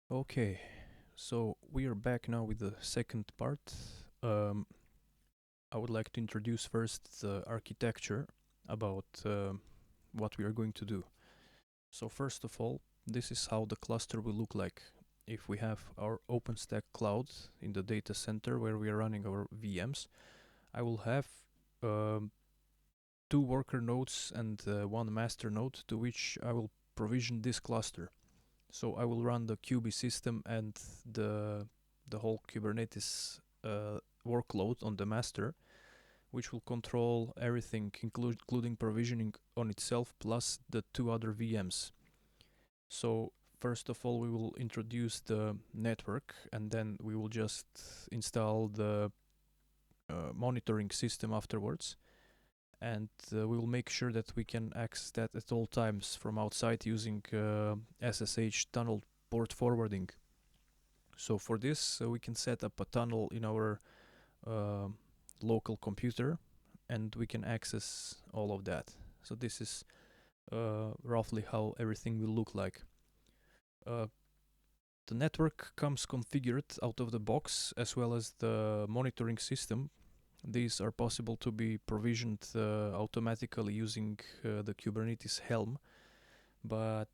Okay, so we are back now with the second part. Um, I would like to introduce first the architecture about what we are going to do. So first of all, this is how the cluster will look like. If we have our OpenStack cloud in the data center where we are running our VMs, I will have um, two worker nodes and one master node to which I will provision this cluster. So I will run the QB system and the whole Kubernetes workload on the master, which will control everything, including provisioning on itself, plus the two other VMs. So first of all, we will introduce the network, and then we will just install the monitoring system afterwards. And we will make sure that we can access that at all times from outside using SSH tunnel port forwarding. So for this, we can set up a tunnel in our uh, local computer, and we can access all of that. So this is roughly how everything will look like. Uh, the network comes configured out of the box, as well as the monitoring system. These are possible to be provisioned automatically using the Kubernetes Helm. But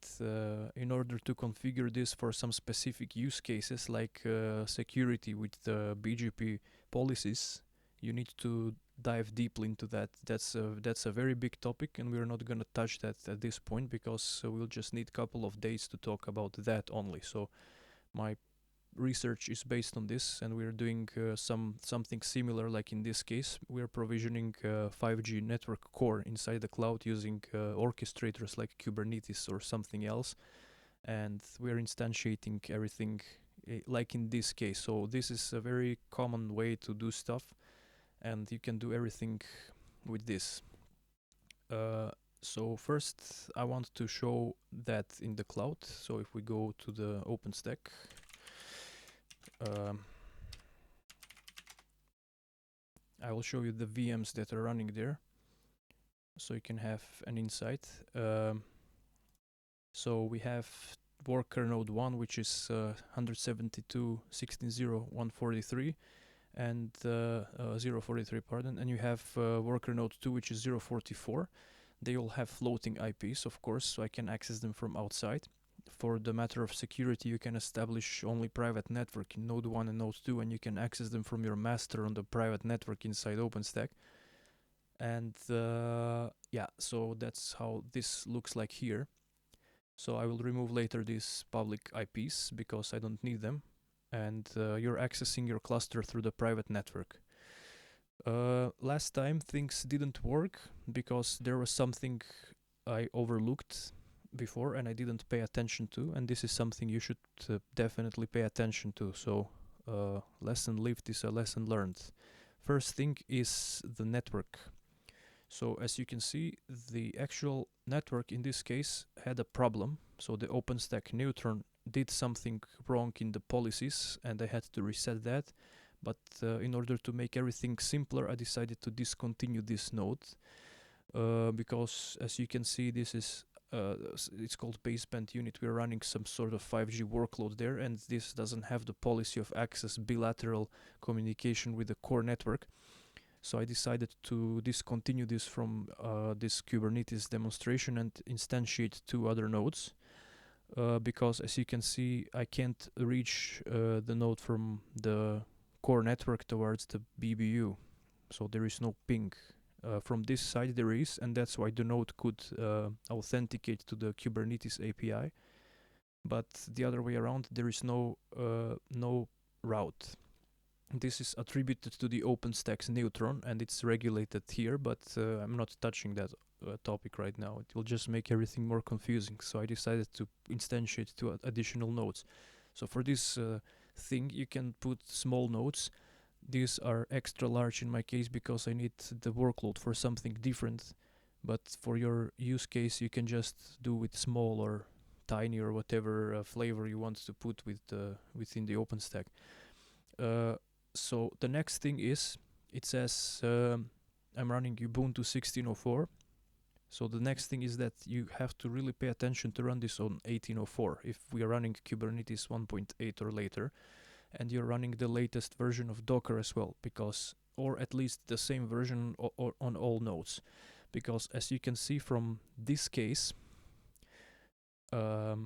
in order to configure this for some specific use cases like security with Bgp policies, you need to dive deeply into that. That's a very big topic, and we're not going to touch that at this point because we'll just need a couple of days to talk about that only. So my research is based on this, and we're doing something similar. Like in this case, we're provisioning 5G network core inside the cloud using orchestrators like Kubernetes or something else, and we're instantiating everything like in this case. So this is a very common way to do stuff, and you can do everything with this. So first I want to show that in the cloud. So if we go to the OpenStack, um, I will show you the VMs that are running there, so you can have an insight. So we have worker node 1, which is 172.16.0.143 and 043, pardon, and you have worker node 2, which is 044. They all have floating IPs, of course, so I can access them from outside. For the matter of security, you can establish only private network in node 1 and node 2, and you can access them from your master on the private network inside OpenStack. And yeah, so that's how this looks like here. So I will remove later these public IPs because I don't need them, and you're accessing your cluster through the private network. Last time things didn't work because there was something I overlooked before and I didn't pay attention to, and this is something you should definitely pay attention to. So lesson lived is a lesson learned. First thing is the network. So as you can see, the actual network in this case had a problem. So the OpenStack Neutron did something wrong in the policies and I had to reset that. But in order to make everything simpler, I decided to discontinue this node because as you can see, this is it's called baseband unit. We're running some sort of 5G workload there, and this doesn't have the policy of access bilateral communication with the core network. So I decided to discontinue this from this Kubernetes demonstration and instantiate two other nodes because as you can see, I can't reach the node from the core network towards the BBU. So there is no ping. From this side there is, and that's why the node could authenticate to the Kubernetes API. But the other way around, there is no route. This is attributed to the OpenStack's Neutron, and it's regulated here, but I'm not touching that topic right now. It will just make everything more confusing, so I decided to instantiate two additional nodes. So for this thing, you can put small nodes. These are extra large in my case because I need the workload for something different, but for your use case, you can just do with small or tiny or whatever flavor you want to put with within the OpenStack. So the next thing is, it says I'm running Ubuntu 16.04. So the next thing is that you have to really pay attention to run this on 1804 if we are running Kubernetes 1.8 or later, and you're running the latest version of Docker as well, because, or at least the same version or on all nodes, because as you can see from this case, I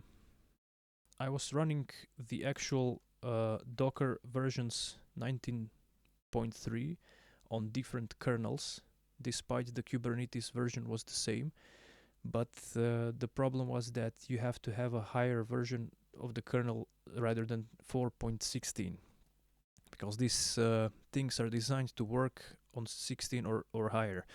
was running the actual Docker versions 19.3 on different kernels, despite the Kubernetes version was the same. But the problem was that you have to have a higher version of the kernel rather than 4.16, because these things are designed to work on 16 or higher.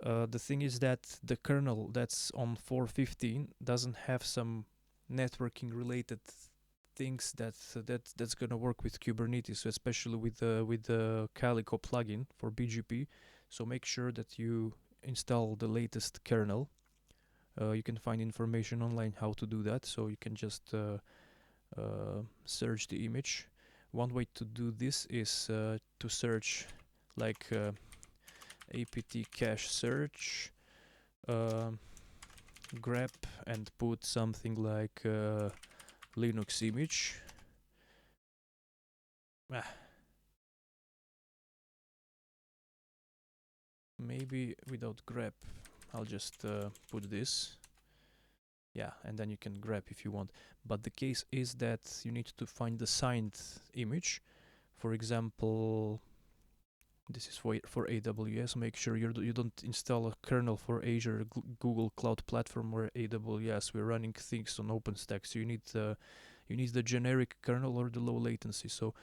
The thing is that the kernel that's on 4.15 doesn't have some networking related things that's gonna work with Kubernetes, especially with the Calico plugin for BGP. So make sure that you install the latest kernel. You can find information online how to do that, so you can just search the image. One way to do this is to search like apt cache search, grep, and put something like Linux image. Maybe without grep, I'll just put this. Yeah, and then you can grep if you want. But the case is that you need to find the signed image. For example, this is for AWS. Make sure you don't install a kernel for Azure, Google Cloud Platform, or AWS. We're running things on OpenStack, so you need the generic kernel or the low latency. So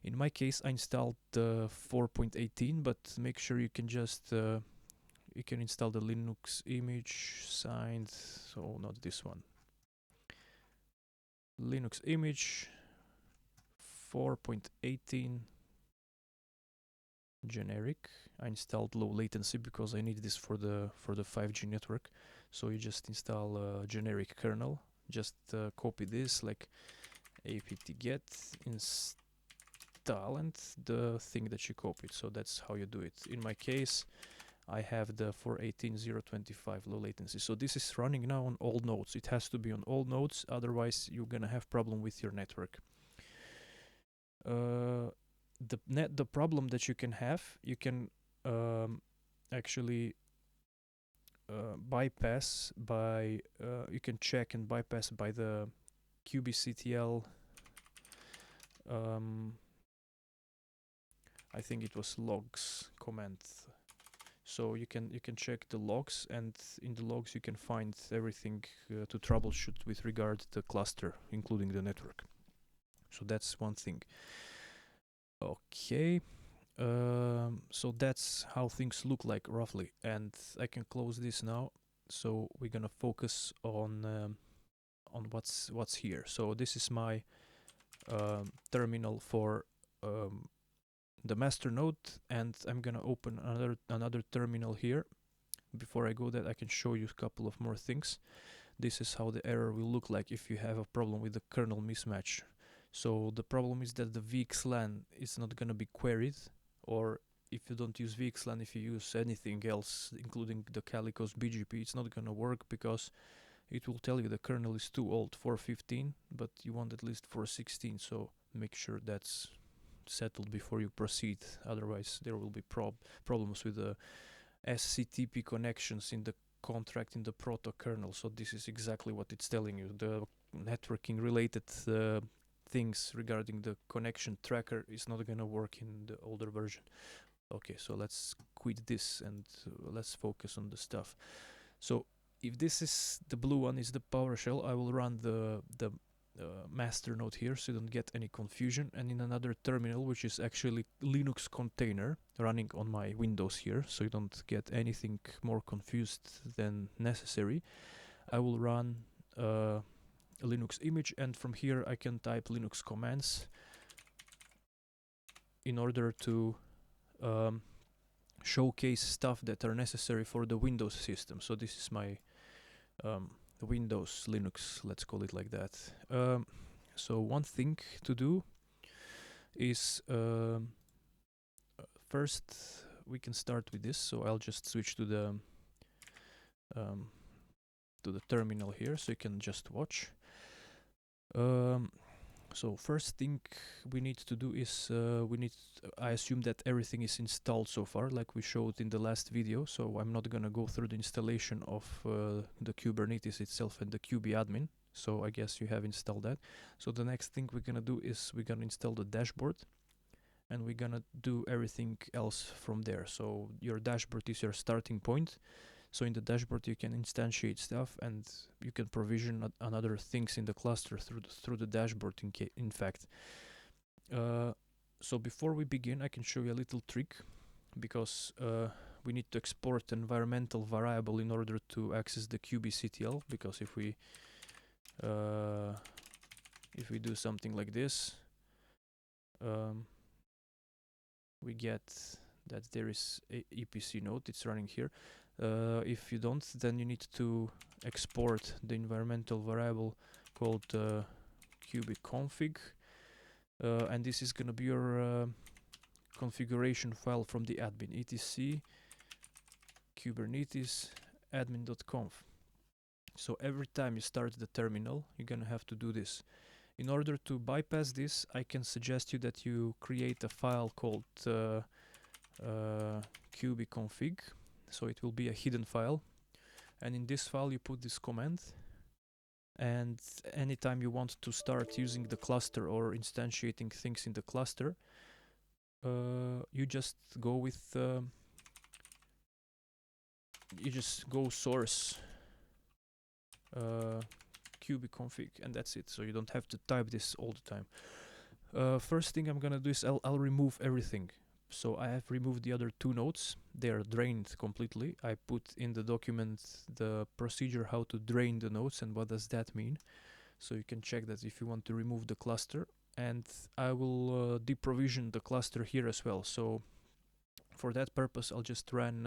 in my case, I installed the 4.18, but make sure you can just you can install the Linux image signed. So not this one. Linux image 4.18 generic. I installed low latency because I need this for the 5G network. So you just install a generic kernel. Just copy this like apt-get install and the thing that you copied. So that's how you do it. In my case, I have the 418.0.25 low latency. So this is running now on all nodes. It has to be on all nodes, otherwise you're gonna have problem with your network. The problem that you can have, you can actually bypass by you can check and bypass by the kubectl. I think it was logs command. So you can check the logs, and in the logs you can find everything to troubleshoot with regard to the cluster, including the network. So that's one thing. Okay, so that's how things look like roughly, and I can close this now. So we're gonna focus on what's here. So this is my terminal for the master node, and I'm gonna open another terminal here. Before I go that, I can show you a couple of more things. This is how the error will look like if you have a problem with the kernel mismatch. So the problem is that the VXLAN is not gonna be queried, or if you don't use VXLAN, if you use anything else, including the Calico's BGP, it's not gonna work because it will tell you the kernel is too old, 4.15, but you want at least 4.16, so make sure that's settled before you proceed. Otherwise, there will be problems with the SCTP connections in the contract in the proto kernel. So this is exactly what it's telling you. The networking related things regarding the connection tracker is not going to work in the older version. Okay, so let's quit this and let's focus on the stuff. So if this is the blue one is the PowerShell, I will run the master node here so you don't get any confusion, and in another terminal, which is actually Linux container running on my Windows here, so you don't get anything more confused than necessary, I will run a Linux image, and from here I can type Linux commands in order to showcase stuff that are necessary for the Windows system. So this is my Windows Linux, let's call it like that. So one thing to do is first we can start with this. So I'll just switch to the to the terminal here, so you can just watch. So first thing we need to do is I assume that everything is installed so far, like we showed in the last video. So I'm not gonna go through the installation of the Kubernetes itself and the kube-admin. So I guess you have installed that. So the next thing we're gonna do is we're gonna install the dashboard, and we're gonna do everything else from there. So your dashboard is your starting point. So in the dashboard you can instantiate stuff, and you can provision another things in the cluster through the dashboard. In fact, so before we begin, I can show you a little trick, because we need to export environmental variable in order to access the kubectl. Because if we do something like this, we get that there is a EPC node. It's running here. If you don't, then you need to export the environmental variable called kubeconfig, and this is going to be your configuration file from the admin, etc kubernetes admin.conf. So every time you start the terminal, you're going to have to do this. In order to bypass this, I can suggest you that you create a file called kubeconfig. So it will be a hidden file, and in this file you put this command, and anytime you want to start using the cluster or instantiating things in the cluster, you just go with you just go source kubeconfig, and that's it. So you don't have to type this all the time. First thing I'm gonna do is I'll remove everything. So I have removed the other two nodes. They are drained completely. I put in the document the procedure how to drain the nodes and what does that mean. So you can check that if you want to remove the cluster. And I will deprovision the cluster here as well. So for that purpose, I'll just run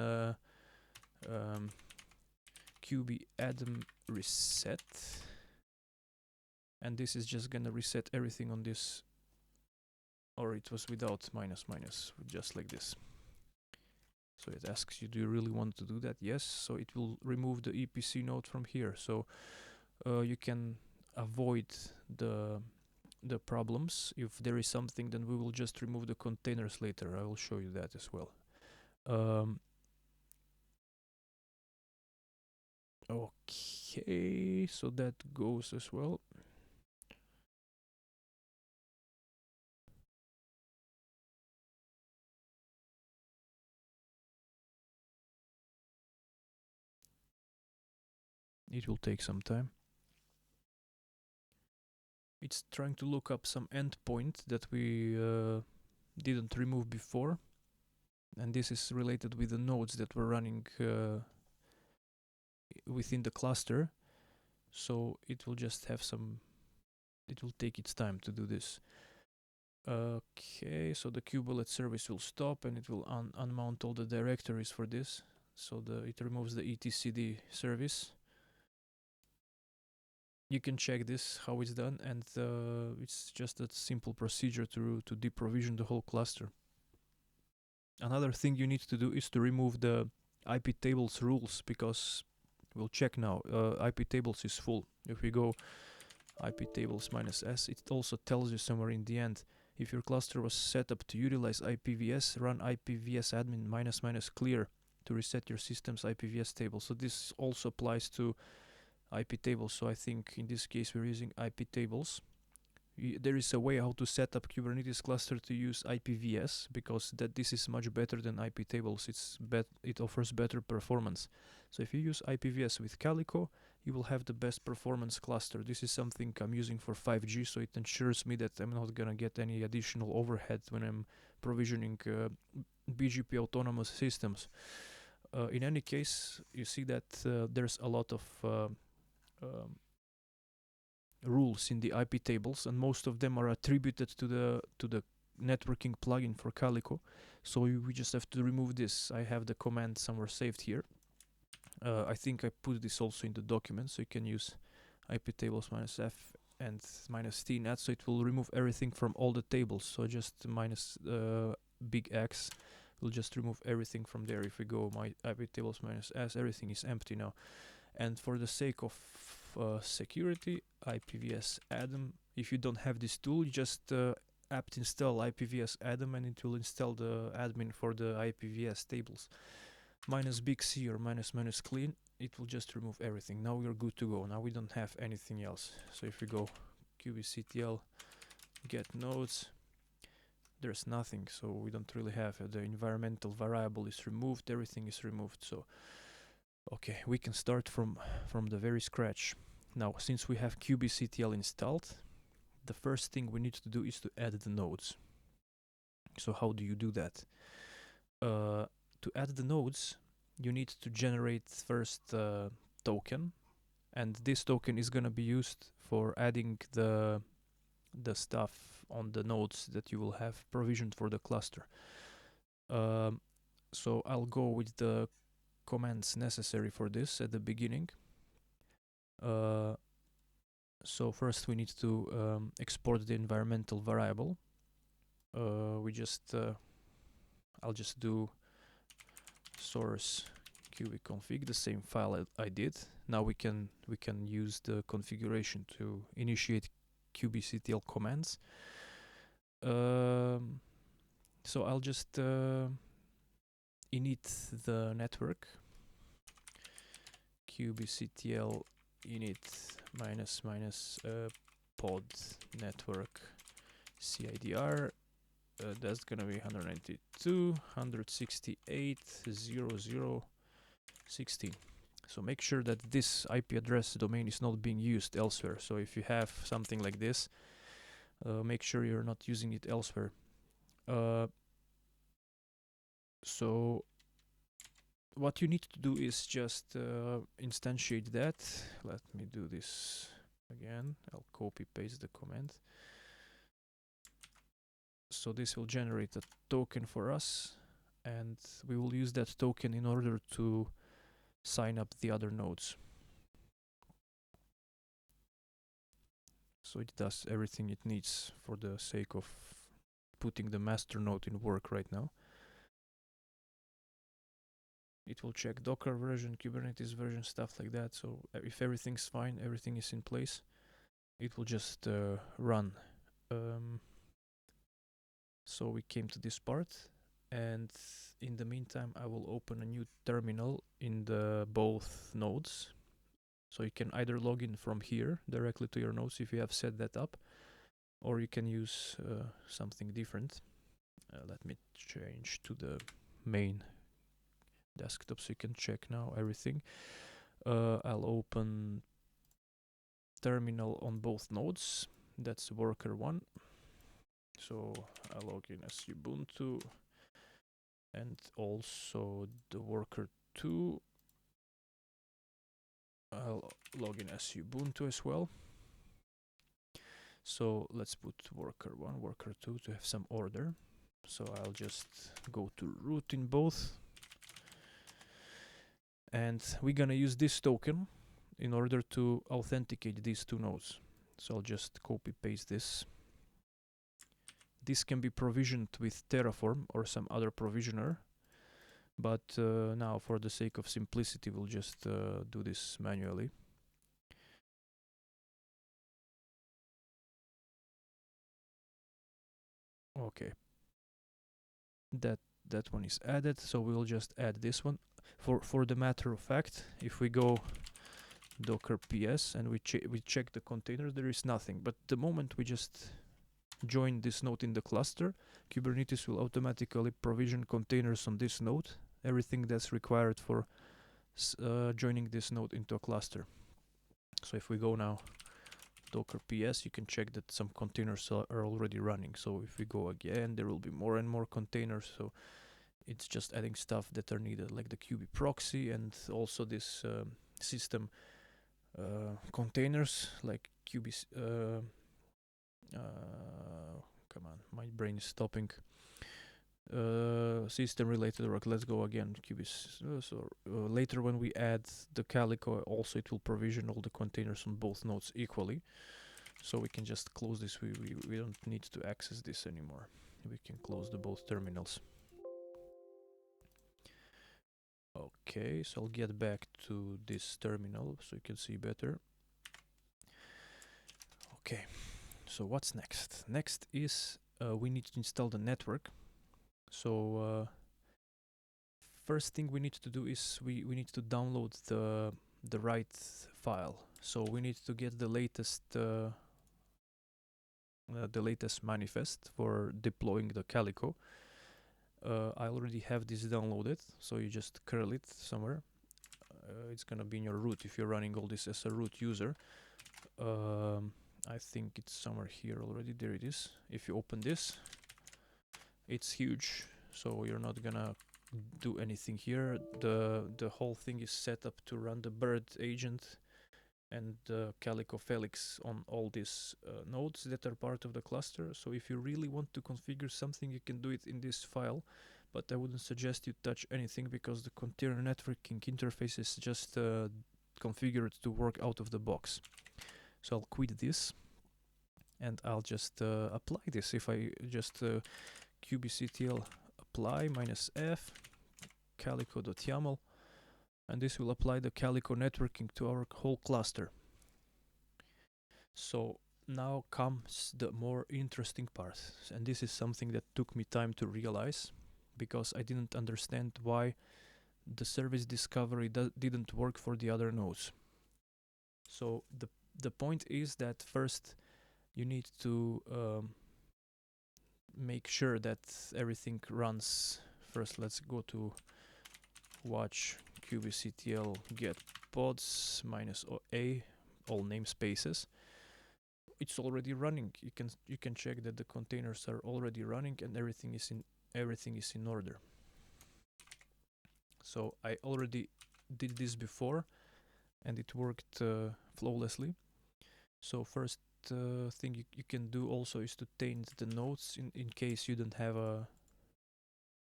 kube-adm reset. And this is just gonna reset everything on this. Or it was without minus, just like this. So it asks you, do you really want to do that? Yes. So it will remove the EPC node from here. So you can avoid the problems. If there is something, then we will just remove the containers later. I will show you that as well. Okay, so that goes as well. It will take some time. It's trying to look up some endpoint that we didn't remove before, and this is related with the nodes that were running within the cluster. So it will just have some, it will take its time to do this. Okay, so the kubelet service will stop, and it will unmount all the directories for this. So it removes the etcd service. You can check this, how it's done, and it's just a simple procedure to deprovision the whole cluster. Another thing you need to do is to remove the IP tables rules, because we'll check now. IP tables is full. If we go IP tables -s, it also tells you somewhere in the end, if your cluster was set up to utilize IPVS, run IPVS admin --clear to reset your system's IPVS table. So this also applies to IP tables. So I think in this case we're using IP tables. There is a way how to set up Kubernetes cluster to use IPVS, because this is much better than IP tables. It offers better performance. So if you use IPVS with Calico, you will have the best performance cluster. This is something I'm using for 5G, so it ensures me that I'm not gonna get any additional overhead when I'm provisioning BGP autonomous systems. In any case, you see that there's a lot of rules in the IP tables, and most of them are attributed to the networking plugin for Calico. So we just have to remove this. I have the command somewhere saved here. I think I put this also in the document, so you can use IP tables -f and -tnet, so it will remove everything from all the tables. So just minus big X We'll just remove everything from there. If we go my IP tables minus s, everything is empty now. And for the sake of security, IPVS addm. If you don't have this tool, just apt install IPVS addm and it will install the admin for the IPVS tables. Minus big C or minus clean, it will just remove everything. Now we're good to go. Now we don't have anything else. So if we go kubectl get nodes, there's nothing. So we don't really have the environmental variable is removed. Everything is removed. So okay, we can start from the very scratch. Now, since we have kubectl installed, the first thing we need to do is to add the nodes. So how do you do that? To add the nodes, you need to generate first a token, and this token is going to be used for adding the stuff on the nodes that you will have provisioned for the cluster. So I'll go with the commands necessary for this at the beginning. So first we need to export the environmental variable. I'll just do source kubecconfig, the same file I did. Now we can use the configuration to initiate kubectl commands. So I'll just init the network kubectl init minus pod network CIDR. That's gonna be 192.168.0.0.16. So make sure that this IP address domain is not being used elsewhere. So if you have something like this, make sure you're not using it elsewhere. So what you need to do is just instantiate that. Let me do this again. I'll copy paste the command. So this will generate a token for us, and we will use that token in order to sign up the other nodes. So it does everything it needs for the sake of putting the master node in work right now. It will check Docker version, Kubernetes version, stuff like that. So if everything's fine, everything is in place, it will just run. So we came to this part, and in the meantime I will open a new terminal in the both nodes. So you can either log in from here directly to your nodes if you have set that up, or you can use something different. Let me change to the main desktop so you can check now everything. I'll open terminal on both nodes. That's worker 1. So I'll log in as Ubuntu, and also the worker 2. I'll log in as Ubuntu as well. So let's put worker 1, worker 2 to have some order. So I'll just go to root in both. And we're gonna use this token in order to authenticate these two nodes. So I'll just copy paste this. This can be provisioned with Terraform or some other provisioner, but now for the sake of simplicity we'll just do this manually. Okay, that one is added, so we'll just add this one. For the matter of fact, if we go docker ps and we check the container, there is nothing. But the moment we just join this node in the cluster, Kubernetes will automatically provision containers on this node, everything that's required for joining this node into a cluster. So if we go now docker ps, you can check that some containers are already running. So if we go again, there will be more and more containers. So it's just adding stuff that are needed, like the kube proxy, and also this system containers like kube. Come on, my brain is stopping. System related work. Let's go again. Kubis. Later when we add the Calico, also it will provision all the containers on both nodes equally. So we can just close this. We don't need to access this anymore. We can close the both terminals. Okay, so I'll get back to this terminal so you can see better. Okay, so what's next? Next is we need to install the network. So first thing we need to do is we need to download the right file. So we need to get the latest manifest for deploying the Calico. I already have this downloaded, so you just curl it somewhere. It's gonna be in your root if you're running all this as a root user. I think it's somewhere here already. There it is. If you open this, it's huge, so you're not gonna do anything here. The whole thing is set up to run the bird agent and Calico Felix on all these nodes that are part of the cluster. So if you really want to configure something, you can do it in this file, but I wouldn't suggest you touch anything because the container networking interface is just configured to work out of the box. So I'll quit this and I'll just apply this. If I just kubectl apply -f calico.yaml, and this will apply the Calico networking to our whole cluster. So now comes the more interesting part, and this is something that took me time to realize because I didn't understand why the service discovery didn't work for the other nodes. So the point is that first you need to make sure that everything runs. First, let's go to watch kubectl get pods -a all namespaces. It's already running. You can check that the containers are already running and everything is in order. So I already did this before and it worked flawlessly. So first thing you can do also is to taint the nodes in case you don't have a.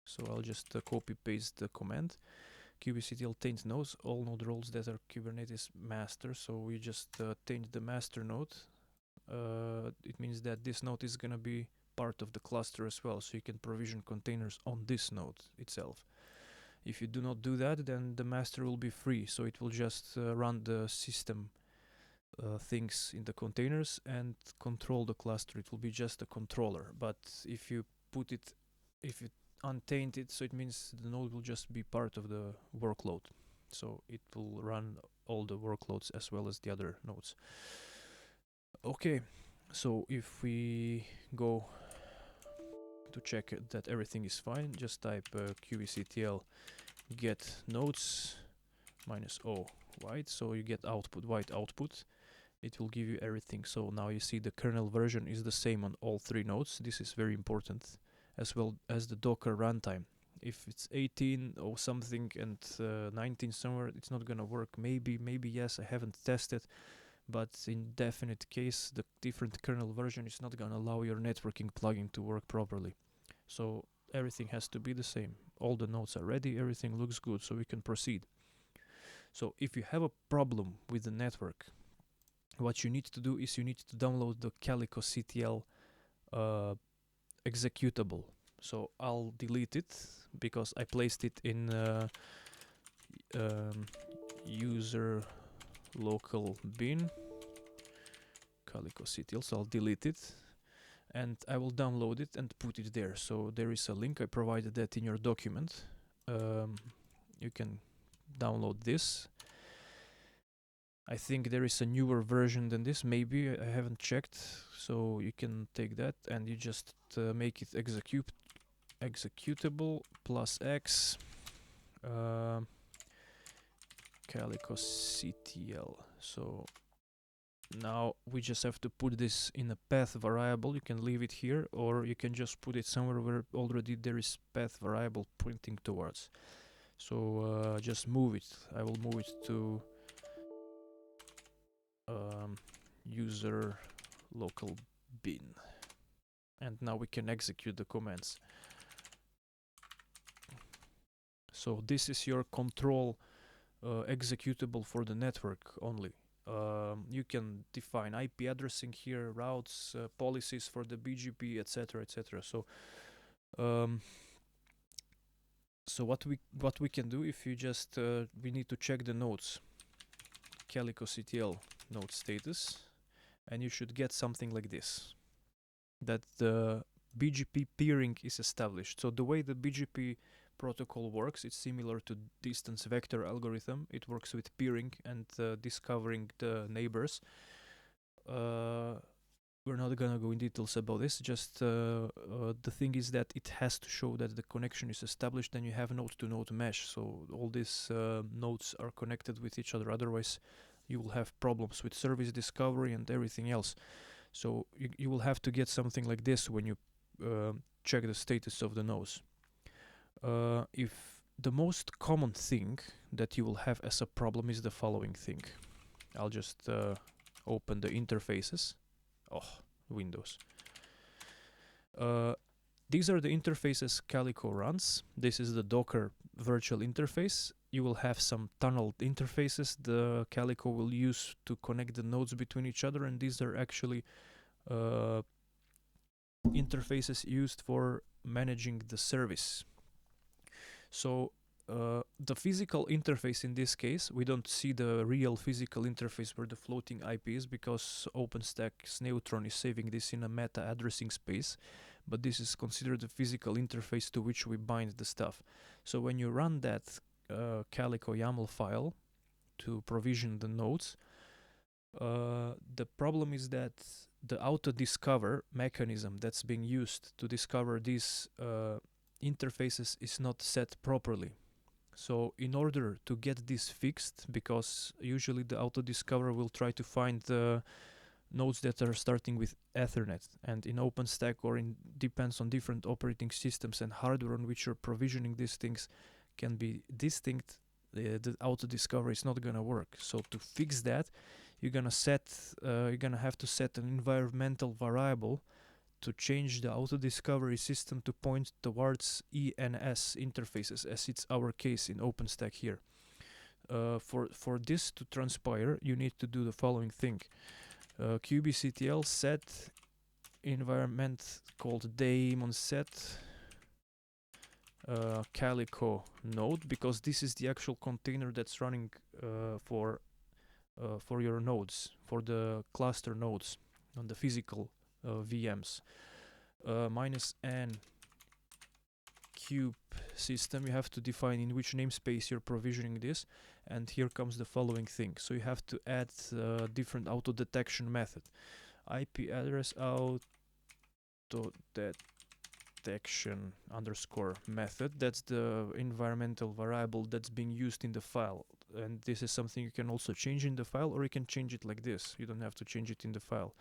So I'll just copy paste the command. kubectl taint nodes, all node roles that are Kubernetes master. So we just taint the master node. It means that this node is gonna be part of the cluster as well, so you can provision containers on this node itself. If you do not do that, then the master will be free, so it will just run the system things in the containers and control the cluster. It will be just a controller. But if you untaint it, so it means the node will just be part of the workload. So it will run all the workloads as well as the other nodes. Okay, so if we go to check that everything is fine, just type kubectl get nodes -o white, so you get output white output. It will give you everything. So now you see the kernel version is the same on all three nodes. This is very important, as well as the Docker runtime. If it's 18 or something and 19 somewhere, it's not gonna work. Maybe yes, I haven't tested, but in definite case, the different kernel version is not gonna allow your networking plugin to work properly. So everything has to be the same. All the nodes are ready, everything looks good, so we can proceed. So if you have a problem with the network, what you need to do is you need to download the calicoctl executable. So I'll delete it because I placed it in user local bin calicoctl, so I'll delete it and I will download it and put it there. So there is a link, I provided that in your document. You can download this. I think there is a newer version than this, maybe, I haven't checked. So you can take that and you just make it executable +x calicoctl. So now we just have to put this in a path variable. You can leave it here or you can just put it somewhere where already there is path variable pointing towards. So just move it. I will move it to user local bin, and now we can execute the commands. So this is your control executable for the network only. You can define IP addressing here, routes, policies for the BGP, etc., etc. So So what we can do, if you just we need to check the nodes, calicoctl node status, and you should get something like this, that the Bgp peering is established. So the way the Bgp protocol works, it's similar to distance vector algorithm. It works with peering and discovering the neighbors. We're not gonna go in details about this, just the thing is that it has to show that the connection is established, and you have node-to-node mesh, so all these nodes are connected with each other, otherwise you will have problems with service discovery and everything else. So you will have to get something like this when you check the status of the nodes. If the most common thing that you will have as a problem is the following thing. I'll just open the interfaces. Windows. These are the interfaces Calico runs. This is the Docker virtual interface. You will have some tunneled interfaces the Calico will use to connect the nodes between each other, and these are actually interfaces used for managing the service. So the physical interface in this case, we don't see the real physical interface where the floating IP is, because OpenStack's Neutron is saving this in a meta addressing space, but this is considered the physical interface to which we bind the stuff. So when you run that Calico YAML file to provision the nodes, the problem is that the auto-discover mechanism that's being used to discover these interfaces is not set properly. So in order to get this fixed, because usually the auto-discover will try to find the nodes that are starting with Ethernet, and in OpenStack, or depends on different operating systems and hardware on which you're provisioning these things, can be distinct. The auto-discover is not gonna work. So to fix that, you're gonna have to set an environmental variable to change the auto-discovery system to point towards ENS interfaces, as it's our case in OpenStack here. For this to transpire, you need to do the following thing. kubectl set environment called daemon set calico node, because this is the actual container that's running for your nodes, for the cluster nodes on the physical VMs. -n kube system, you have to define in which namespace you're provisioning this, and here comes the following thing. So you have to add different auto detection method. IP address auto detection underscore method, that's the environmental variable that's being used in the file, and this is something you can also change in the file, or you can change it like this. You don't have to change it in the file.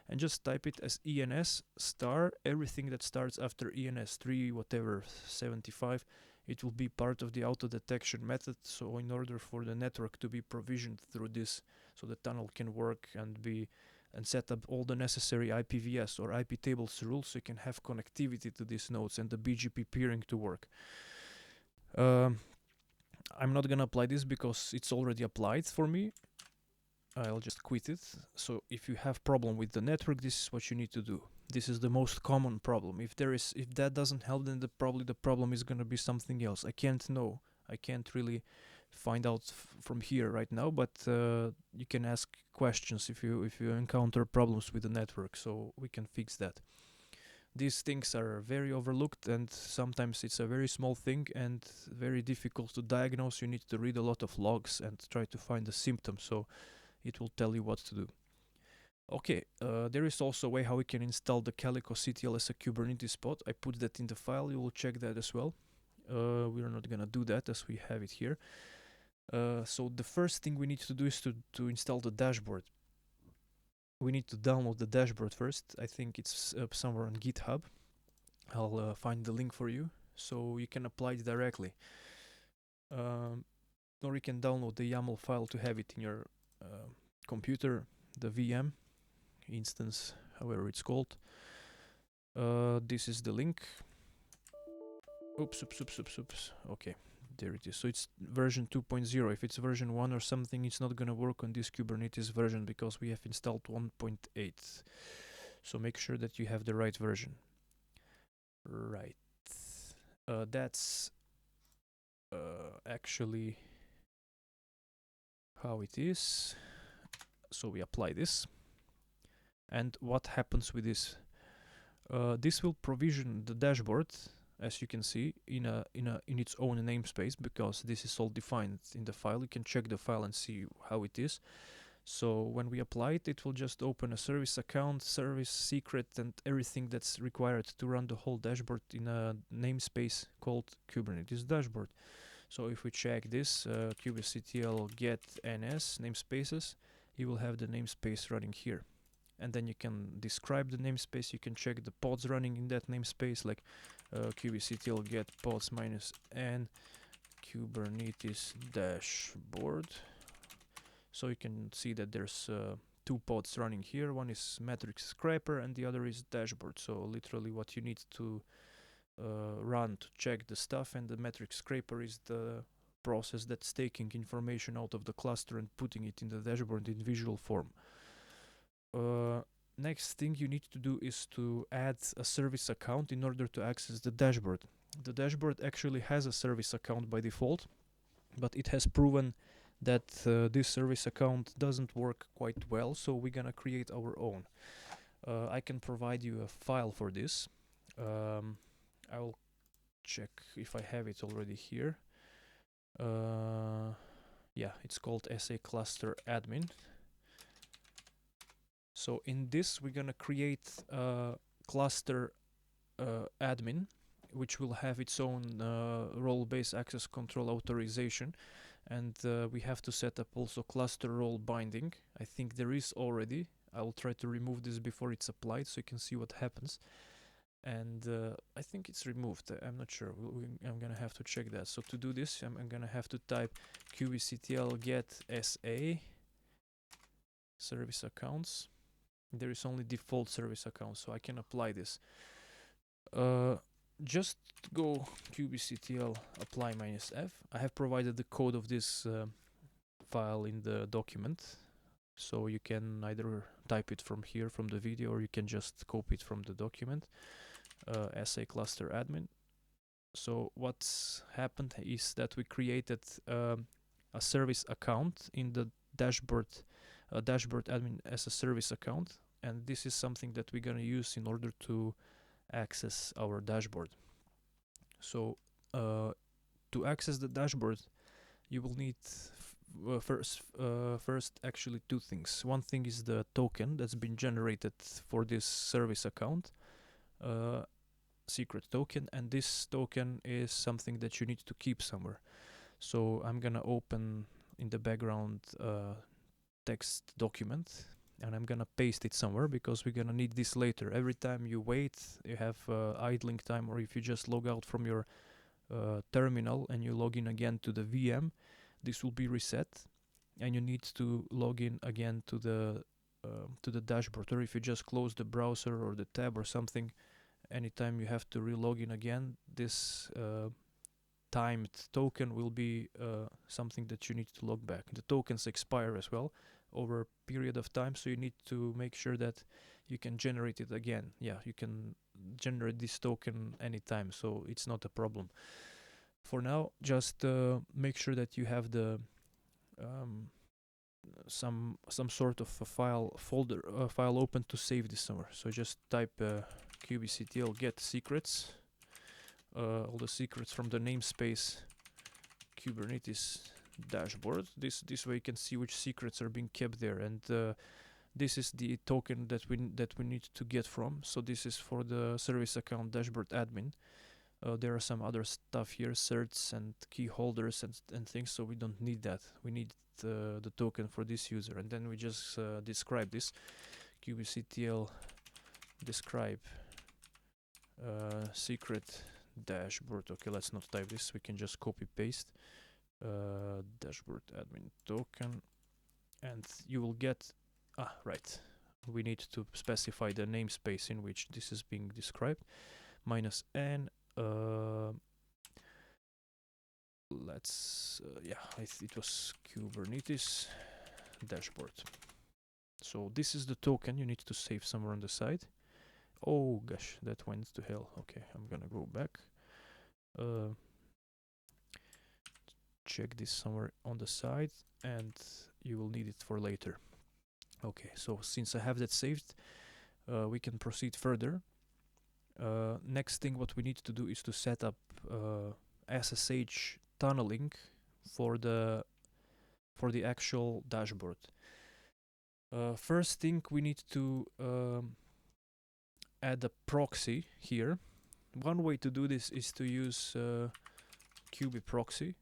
And just type it as ENS star, everything that starts after ENS 3, whatever, 75, it will be part of the auto detection method. So in order for the network to be provisioned through this, so the tunnel can work and set up all the necessary IPVS or IP tables rules, so you can have connectivity to these nodes and the BGP peering to work. I'm not gonna apply this because it's already applied for me. I'll just quit it. So if you have problem with the network, this is what you need to do. This is the most common problem. If that doesn't help, then probably the problem is gonna be something else. I can't know. I can't really find out from here right now, but you can ask questions if you encounter problems with the network, so we can fix that. These things are very overlooked, and sometimes it's a very small thing and very difficult to diagnose. You need to read a lot of logs and try to find the symptoms, so it will tell you what to do. Okay, there is also a way how we can install the calicoctl as a Kubernetes pod. I put that in the file. You will check that as well. We are not gonna do that as we have it here. So the first thing we need to do is to install the dashboard. We need to download the dashboard first. I think it's somewhere on GitHub. I'll find the link for you, so you can apply it directly. Or you can download the YAML file to have it in your computer, the VM instance, however it's called. This is the link. Oops. Okay, there it is. So it's version 2.0. If it's version 1 or something, it's not gonna work on this Kubernetes version because we have installed 1.8. So make sure that you have the right version. Right. That's actually how it is. So we apply this, and what happens with this? This will provision the dashboard, as you can see, in its own namespace, because this is all defined in the file. You can check the file and see how it is. So when we apply it, it will just open a service account, service secret, and everything that's required to run the whole dashboard in a namespace called Kubernetes dashboard. So if we check this kubectl get ns namespaces, you will have the namespace running here. And then you can describe the namespace. You can check the pods running in that namespace, like kubectl get pods -n Kubernetes dashboard. So you can see that there's 2 pods running here. One is metric scraper and the other is dashboard. So literally what you need to run to check the stuff, and the metric scraper is the process that's taking information out of the cluster and putting it in the dashboard in visual form. Next thing you need to do is to add a service account in order to access the dashboard. The dashboard actually has a service account by default, but it has proven that this service account doesn't work quite well, so we're gonna create our own. I can provide you a file for this. I'll check if I have it already here. Yeah, it's called SA cluster admin. So in this, we're gonna create a cluster admin, which will have its own role-based access control authorization, and we have to set up also cluster role binding. I think there is already. I will try to remove this before it's applied, so you can see what happens. And I think it's removed. I'm not sure. I'm gonna have to check that. So to do this, I'm gonna have to type kubectl get sa service accounts. There is only default service account, so I can apply this. Just go kubectl apply -f. I have provided the code of this file in the document, so you can either type it from here from the video, or you can just copy it from the document. SA cluster admin. So what's happened is that we created a service account in the dashboard admin as a service account, and this is something that we're gonna use in order to access our dashboard. So to access the dashboard, you will need first actually 2 things. One thing is the token that's been generated for this service account, secret token, and this token is something that you need to keep somewhere. So I'm gonna open in the background text document, and I'm gonna paste it somewhere, because we're gonna need this later. Every time you wait, you have idling time, or if you just log out from your terminal and you log in again to the VM, this will be reset, and you need to log in again to the dashboard. Or if you just close the browser or the tab or something, anytime you have to re-log in again, this timed token will be something that you need to log back. The tokens expire as well over a period of time, so you need to make sure that you can generate it again. Yeah, you can generate this token anytime, so it's not a problem. For now, just make sure that you have the some sort of a file open to save this somewhere. So just type kubectl get secrets, all the secrets from the namespace Kubernetes dashboard. This way you can see which secrets are being kept there, and this is the token that we need to get from. So this is for the service account dashboard admin. There are some other stuff here, certs and key holders and things, so we don't need that. We need the token for this user, and then we just describe this kubectl describe secret dashboard. Okay, let's not type this, we can just copy paste dashboard admin token, and you will get right, we need to specify the namespace in which this is being described, -n. Let's it was Kubernetes dashboard. So this is the token you need to save somewhere on the side. Oh gosh, that went to hell. Okay, I'm gonna go back. check this somewhere on the side, and you will need it for later. Okay, so since I have that saved, we can proceed further. Next thing what we need to do is to set up SSH tunneling for the actual dashboard. First thing, we need to add a proxy here. One way to do this is to use Kubernetes proxy,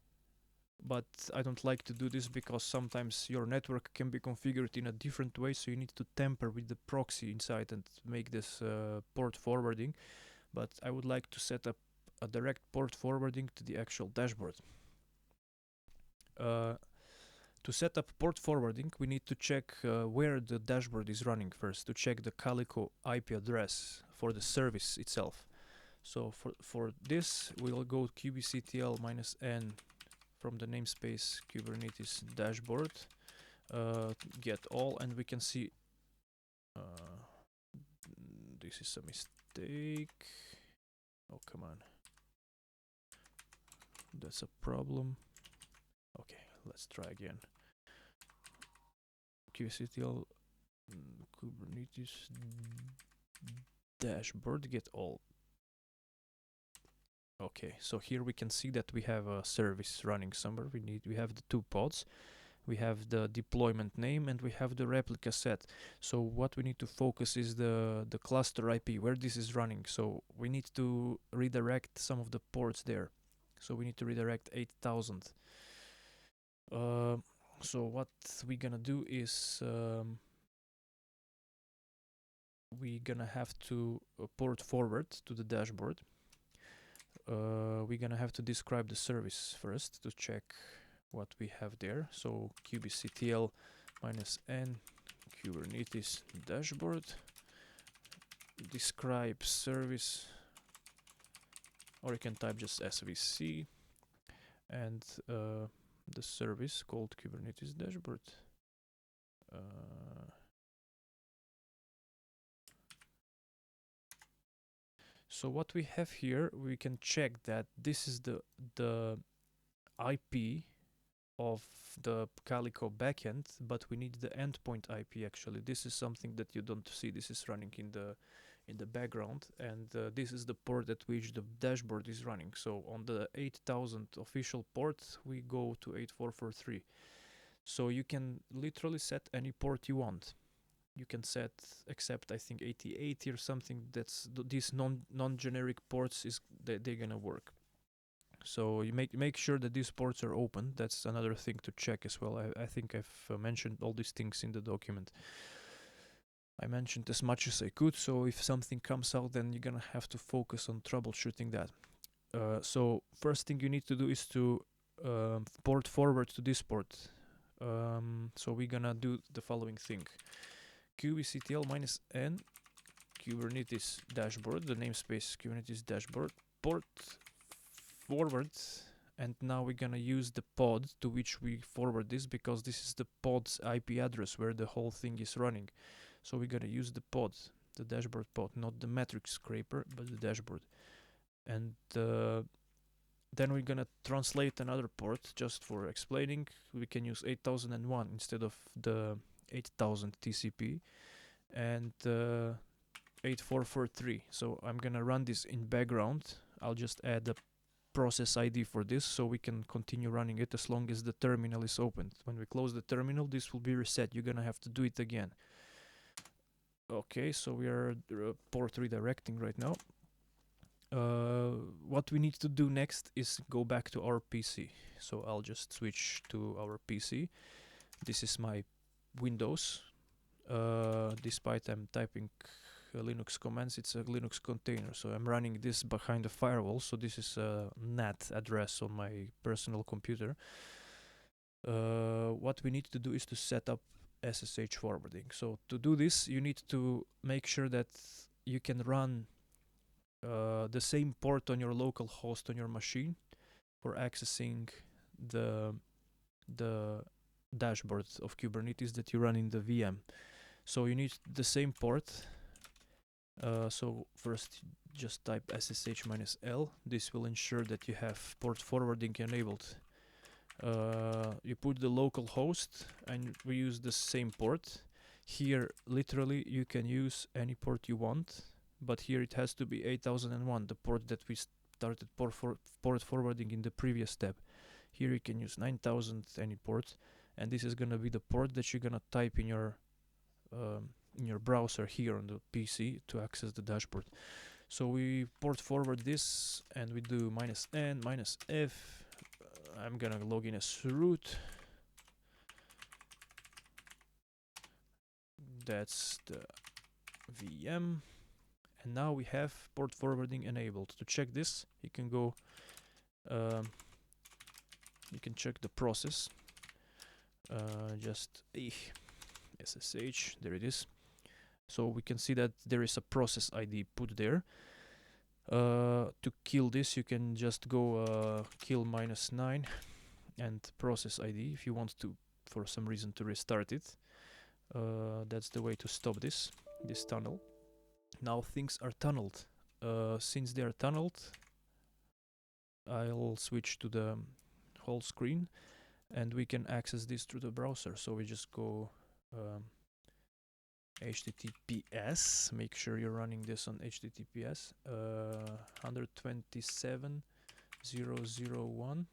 but I don't like to do this because sometimes your network can be configured in a different way, so you need to tamper with the proxy inside and make this port forwarding. But I would like to set up a direct port forwarding to the actual dashboard. To set up port forwarding, we need to check where the dashboard is running first, to check the Calico IP address for the service itself. So for this, we'll go kubectl -n from the namespace Kubernetes dashboard, get all, and we can see this is a mistake. Oh, come on. That's a problem. Okay, let's try again. kubectl Kubernetes dashboard get all. Okay, so here we can see that we have a service running somewhere. We have the 2 pods, we have the deployment name, and we have the replica set. So what we need to focus is the cluster IP, where this is running. So we need to redirect some of the ports there. So we need to redirect 8000. So what we're gonna do is we're gonna have to port forward to the dashboard. We're gonna have to describe the service first to check what we have there. So kubectl -n Kubernetes dashboard, describe service, or you can type just svc, and the service called Kubernetes dashboard. So what we have here, we can check that this is the IP of the Calico backend, but we need the endpoint IP actually. This is something that you don't see. This is running in the background, and this is the port at which the dashboard is running. So on the 8000 official port, we go to 8443. So you can literally set any port you want. You can set, except I think 8080 or something. That's these non-generic ports is they're gonna work. So you make sure that these ports are open. That's another thing to check as well. I think I've mentioned all these things in the document. I mentioned as much as I could. So if something comes out, then you're gonna have to focus on troubleshooting that. So first thing you need to do is to port forward to this port. So we're gonna do the following thing. kubectl -n Kubernetes dashboard, the namespace Kubernetes dashboard, port forward, and now we're gonna use the pod to which we forward this, because this is the pod's IP address where the whole thing is running. So we're gonna use the pod, the dashboard pod, not the metric scraper, but the dashboard. And then we're gonna translate another port just for explaining. We can use 8001 instead of the 8000 TCP, and 8443. So I'm gonna run this in background. I'll just add a process ID for this, so we can continue running it as long as the terminal is opened. When we close the terminal, this will be reset. You're gonna have to do it again. Okay, so we are port redirecting right now. What we need to do next is go back to our PC. So I'll just switch to our PC. This is my Windows. Despite I'm typing Linux commands, it's a Linux container, so I'm running this behind a firewall. So this is a NAT address on my personal computer. What we need to do is to set up SSH forwarding. So to do this, you need to make sure that you can run the same port on your local host on your machine for accessing the dashboard of Kubernetes that you run in the VM. So you need the same port. So first just type SSH -L. This will ensure that you have port forwarding enabled You put the local host and we use the same port. Here literally you can use any port you want, but here it has to be 8001, the port that we started port forwarding in the previous step. Here you can use 9000 any port, and this is gonna be the port that you're gonna type in your browser here on the PC to access the dashboard. So we port forward this and we do -n -f. I'm gonna log in as root. That's the VM. And now we have port forwarding enabled. To check this, you can go, you can check the process. Just SSH, there it is. So we can see that there is a process ID put there. To kill this, you can just go kill -9 and process ID if you want to, for some reason, to restart it. That's the way to stop this tunnel. Now things are tunneled. Since they are tunneled, I'll switch to the whole screen and we can access this through the browser. So we just go HTTPS, make sure you're running this on HTTPS 127.0.0.1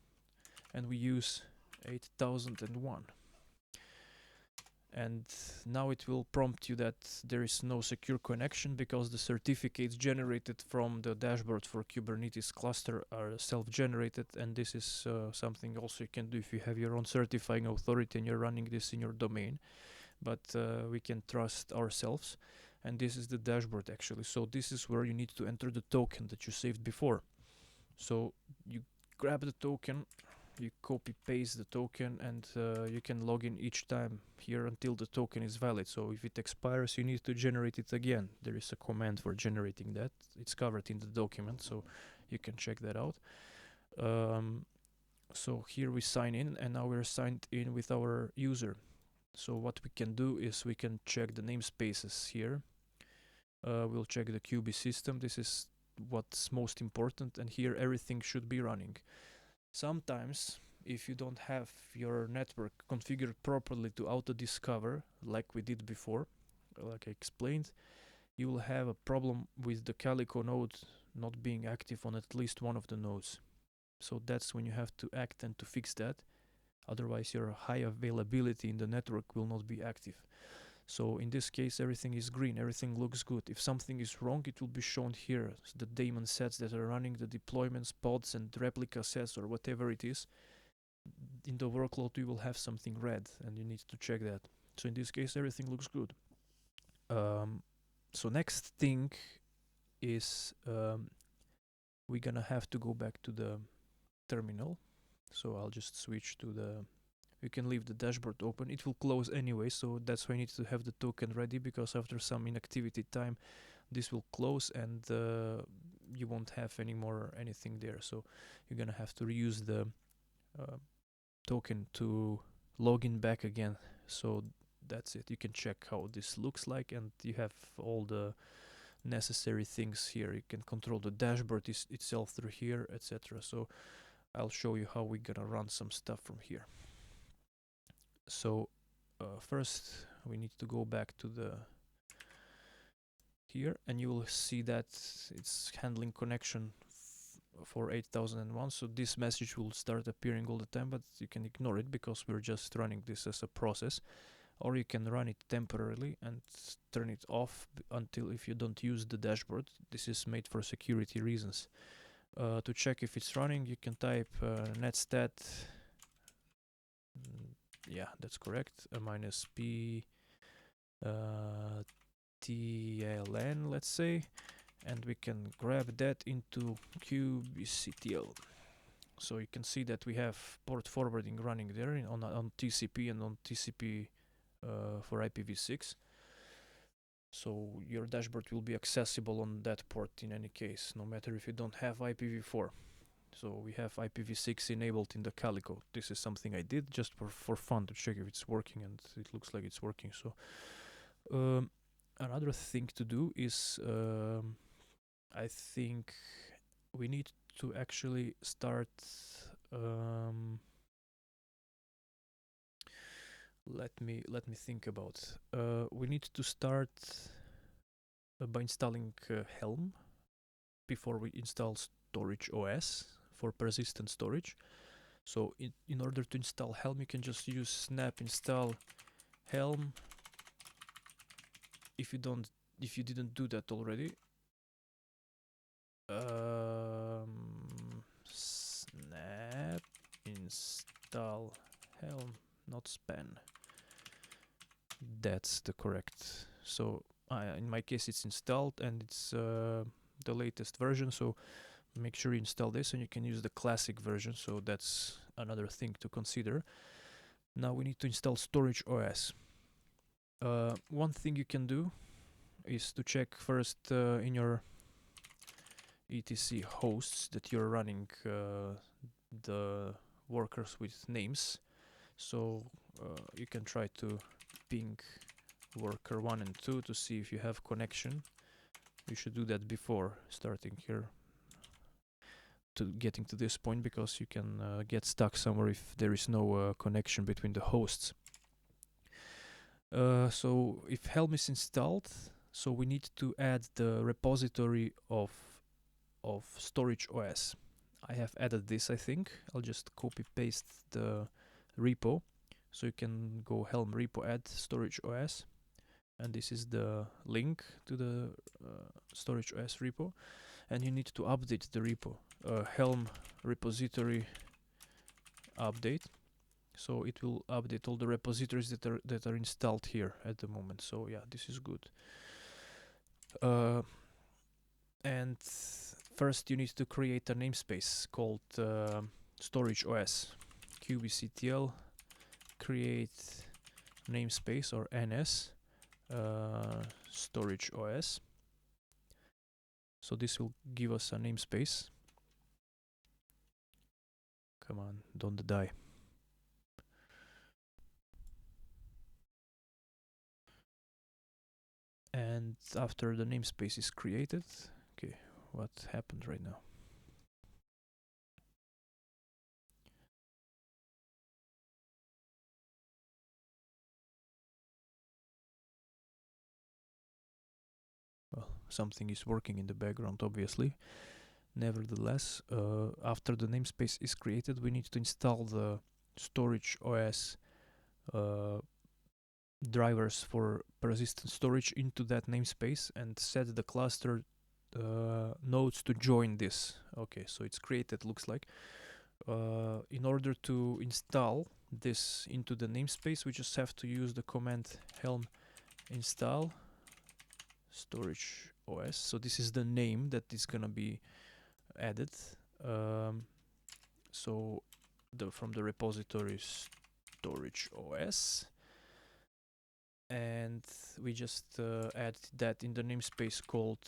and we use 8001. And now it will prompt you that there is no secure connection because the certificates generated from the dashboard for Kubernetes cluster are self-generated, and this is something also you can do if you have your own certifying authority and you're running this in your domain. But we can trust ourselves, and this is the dashboard actually. So this is where you need to enter the token that you saved before. So you grab the token, you copy paste the token, and you can log in each time here until the token is valid. So if it expires, you need to generate it again. There is a command for generating that. It's covered in the document, so you can check that out. So here we sign in, and now we're signed in with our user. So what we can do is we can check the namespaces here. We'll check the QB system. This is what's most important, and here everything should be running. Sometimes, if you don't have your network configured properly to auto-discover, like we did before, like I explained, you will have a problem with the Calico node not being active on at least one of the nodes. So that's when you have to act and to fix that. Otherwise, your high availability in the network will not be active. So in this case, everything is green, everything looks good. If something is wrong, it will be shown here. So the daemon sets that are running, the deployments, pods, and replica sets, or whatever it is. In the workload, you will have something red, and you need to check that. So in this case, everything looks good. So next thing is we're gonna have to go back to the terminal. So I'll just switch to the... You can leave the dashboard open. It will close anyway, so that's why I need to have the token ready, because after some inactivity time, this will close and you won't have any more anything there. So you're gonna have to reuse the token to log in back again. So that's it. You can check how this looks like, and you have all the necessary things here. You can control the dashboard itself through here, etc. So I'll show you how we're gonna run some stuff from here. So first we need to go back to the here, and you will see that it's handling connection for 8001. So this message will start appearing all the time, but you can ignore it because we're just running this as a process. Or you can run it temporarily and turn it off until if you don't use the dashboard. This is made for security reasons. To check if it's running, you can type netstat. Yeah, that's correct. -p TLN, let's say, and we can grab that into kubectl. So you can see that we have port forwarding running there on TCP and on TCP for IPv6. So your dashboard will be accessible on that port in any case, no matter if you don't have IPv4. So we have IPv6 enabled in the Calico. This is something I did just for fun to check if it's working, and it looks like it's working. So another thing to do is I think we need to actually start Let me think about. We need to start by installing Helm before we install Storage OS for persistent storage. So in order to install Helm, you can just use snap install Helm. If you didn't do that already, snap install Helm, not span. That's the correct. So in my case, it's installed and it's the latest version. So make sure you install this, and you can use the classic version. So that's another thing to consider. Now we need to install Storage OS. One thing you can do is to check first in your etc hosts that you're running the workers with names. So you can try to ping worker 1 and 2 to see if you have connection. You should do that before starting here to getting to this point, because you can get stuck somewhere if there is no connection between the hosts. So if Helm is installed, so we need to add the repository of Storage OS. I have added this, I think. I'll just copy paste the repo. So you can go Helm repo add Storage OS. And this is the link to the Storage OS repo. And you need to update the repo. Helm repository update. So it will update all the repositories that are installed here at the moment. So yeah, this is good. And first you need to create a namespace called Storage OS. kubectl create namespace, or ns Storage OS. So this will give us a namespace. Come on, don't die. And after the namespace is created, okay, what happened right now? Well, something is working in the background, obviously. Nevertheless, after the namespace is created, we need to install the Storage OS drivers for persistent storage into that namespace and set the cluster nodes to join this. Okay, so it's created, looks like. In order to install this into the namespace, we just have to use the command helm install Storage OS. So this is the name that is gonna be added. So from the repository Storage OS, and we just add that in the namespace called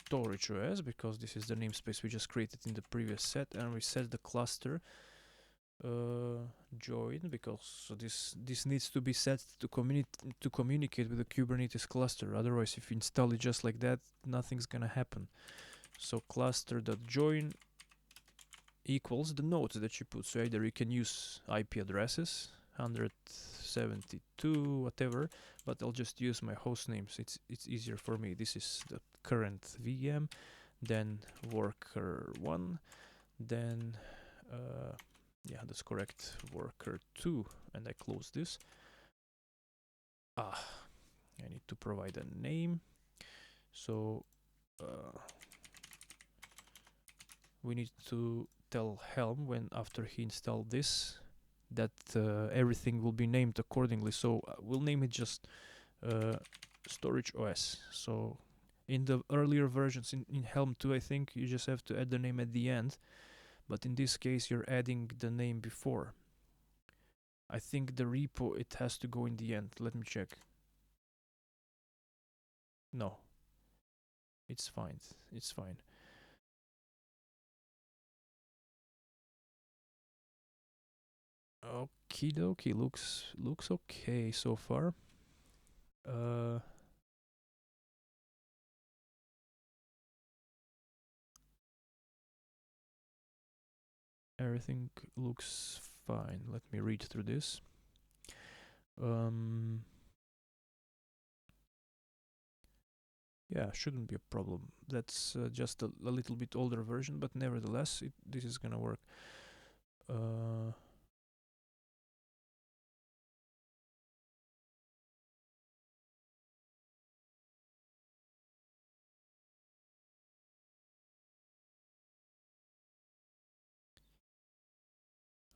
Storage OS, because this is the namespace we just created in the previous set, and we set the cluster join, because this needs to be set to communicate with the Kubernetes cluster. Otherwise, if you install it just like that, nothing's gonna happen. So cluster.join equals the nodes that you put. So either you can use IP addresses 172 whatever, but I'll just use my host names. It's easier for me. This is the current VM, then worker 1, then yeah, that's correct, worker 2, and I close this. I need to provide a name. So we need to tell Helm when after he installed this that everything will be named accordingly. So we'll name it just Storage OS. So in the earlier versions in Helm 2, I think you just have to add the name at the end, but in this case you're adding the name before. I think the repo, it has to go in the end. Let me check. No, it's fine. It's fine. Okie dokie, looks okay so far. Everything looks fine. Let me read through this. Yeah, shouldn't be a problem. That's just a little bit older version, but nevertheless, this is gonna work.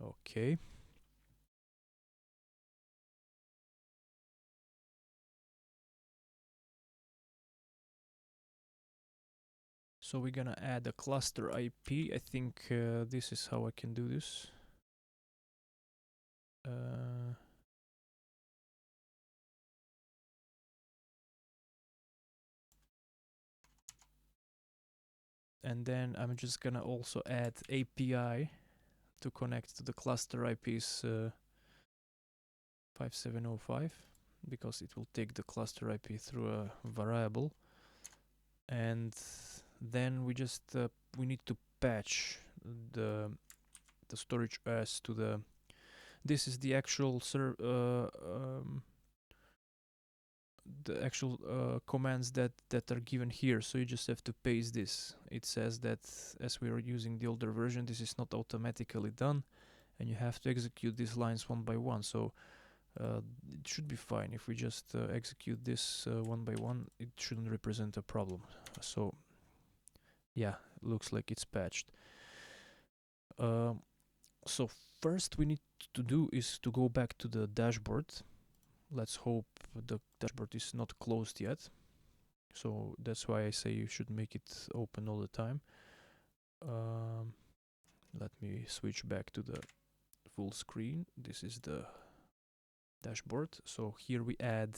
Okay. So we're gonna add a cluster IP. I think this is how I can do this. And then I'm just gonna also add API to connect to the cluster IPs 5705, because it will take the cluster IP through a variable. And then we just we need to patch the storage OS to the. This is the actual commands that are given here. So you just have to paste this. It says that as we are using the older version, this is not automatically done, and you have to execute these lines one by one. So it should be fine if we just execute this one by one. It shouldn't represent a problem. So yeah, looks like it's patched. So first we need to do is to go back to the dashboard. Let's hope the dashboard is not closed yet. So that's why I say you should make it open all the time. Let me switch back to the full screen. This is the dashboard. So here we add,